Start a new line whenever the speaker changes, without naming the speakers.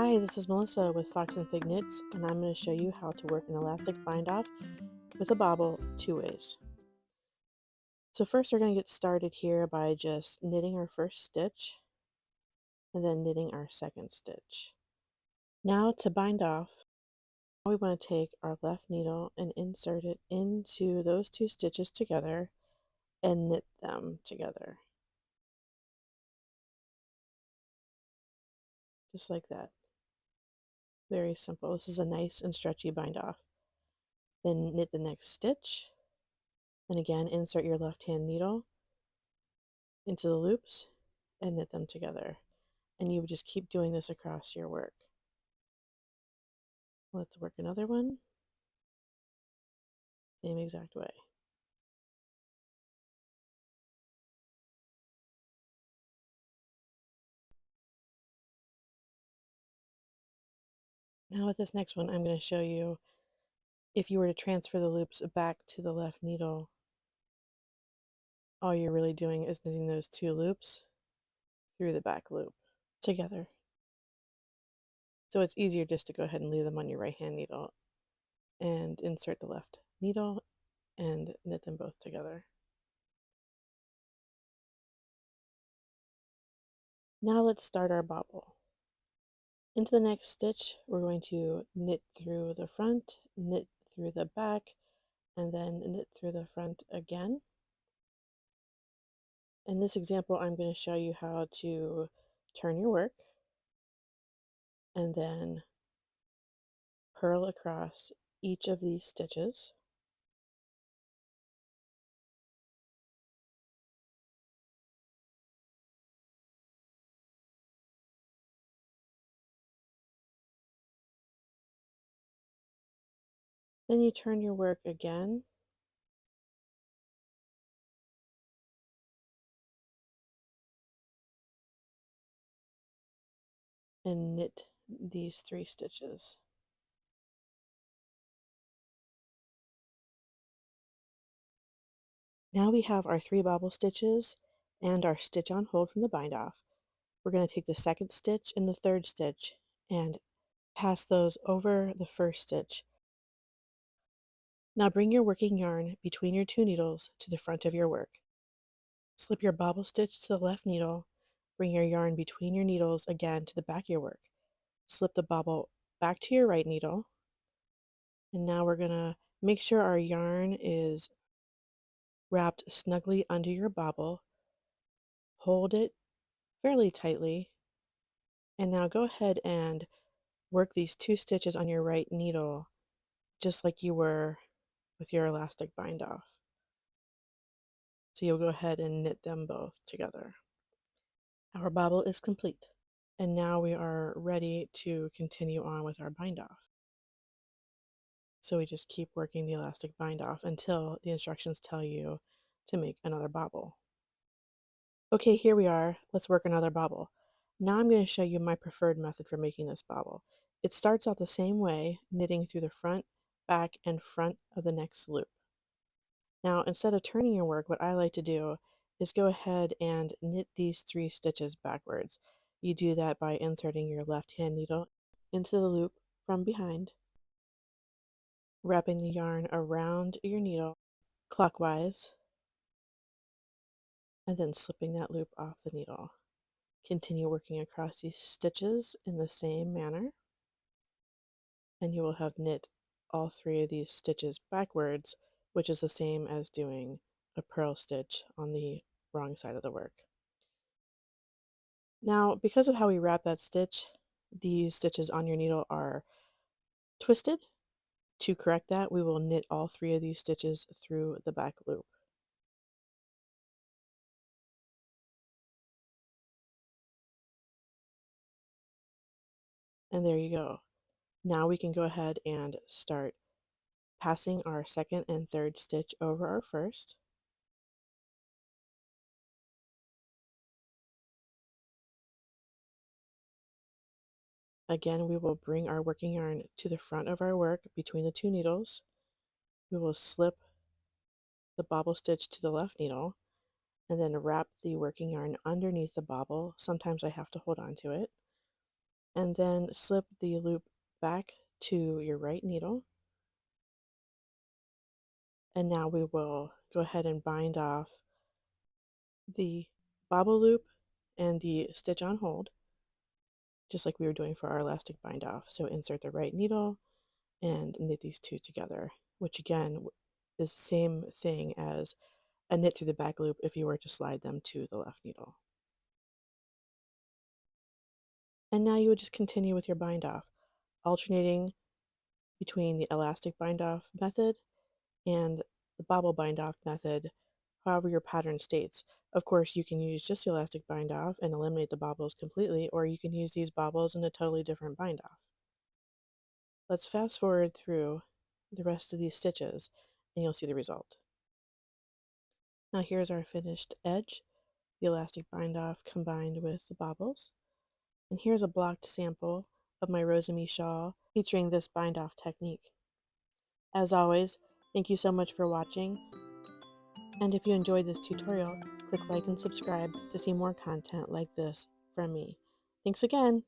Hi, this is Melissa with Fox and Fig Knits, and I'm going to show you how to work an elastic bind off with a bobble two ways. So first we're going to get started here by just knitting our first stitch and then knitting our second stitch. Now to bind off, we want to take our left needle and insert it into those two stitches together and knit them together. Just like that. Very simple. This is a nice and stretchy bind off. Then knit the next stitch, and again insert your left hand needle into the loops and knit them together. And you would just keep doing this across your work. Let's work another one, same exact way. Now with this next one, I'm going to show you if you were to transfer the loops back to the left needle, all you're really doing is knitting those two loops through the back loop together. So it's easier just to go ahead and leave them on your right hand needle and insert the left needle and knit them both together. Now let's start our bobble. Into the next stitch, we're going to knit through the front, knit through the back, and then knit through the front again. In this example, I'm going to show you how to turn your work and then purl across each of these stitches. Then you turn your work again and knit these three stitches. Now we have our three bobble stitches and our stitch on hold from the bind off. We're going to take the second stitch and the third stitch and pass those over the first stitch. Now bring your working yarn between your two needles to the front of your work. Slip your bobble stitch to the left needle, bring your yarn between your needles again to the back of your work. Slip the bobble back to your right needle, and now we're going to make sure our yarn is wrapped snugly under your bobble. Hold it fairly tightly, and now go ahead and work these two stitches on your right needle just like you were with your elastic bind off. So you'll go ahead and knit them both together. Our bobble is complete, and now we are ready to continue on with our bind off. So we just keep working the elastic bind off until the instructions tell you to make another bobble. Okay, here we are. Let's work another bobble. Now I'm going to show you my preferred method for making this bobble. It starts out the same way, knitting through the front, back, and front of the next loop. Now, instead of turning your work, what I like to do is go ahead and knit these three stitches backwards. You do that by inserting your left hand needle into the loop from behind, wrapping the yarn around your needle clockwise, and then slipping that loop off the needle. Continue working across these stitches in the same manner, and you will have knit all three of these stitches backwards, which is the same as doing a purl stitch on the wrong side of the work. Now, because of how we wrap that stitch, these stitches on your needle are twisted. To correct that, we will knit all three of these stitches through the back loop. And there you go. Now we can go ahead and start passing our second and third stitch over our first. Again, we will bring our working yarn to the front of our work between the two needles. We will slip the bobble stitch to the left needle and then wrap the working yarn underneath the bobble. Sometimes I have to hold on to it. and then slip the loop back to your right needle. And now we will go ahead and bind off the bobble loop and the stitch on hold, just like we were doing for our elastic bind off. So insert the right needle and knit these two together, which again is the same thing as a knit through the back loop if you were to slide them to the left needle. And now you would just continue with your bind off, alternating between the elastic bind off method and the bobble bind off method, however your pattern states. Of course, you can use just the elastic bind off and eliminate the bobbles completely, or you can use these bobbles in a totally different bind off. Let's fast forward through the rest of these stitches and you'll see the result. Now here's our finished edge, the elastic bind off combined with the bobbles. And here's a blocked sample of my Rosamie shawl featuring this bind off technique. As always, thank you so much for watching, and if you enjoyed this tutorial, click like and subscribe to see more content like this from me. Thanks again!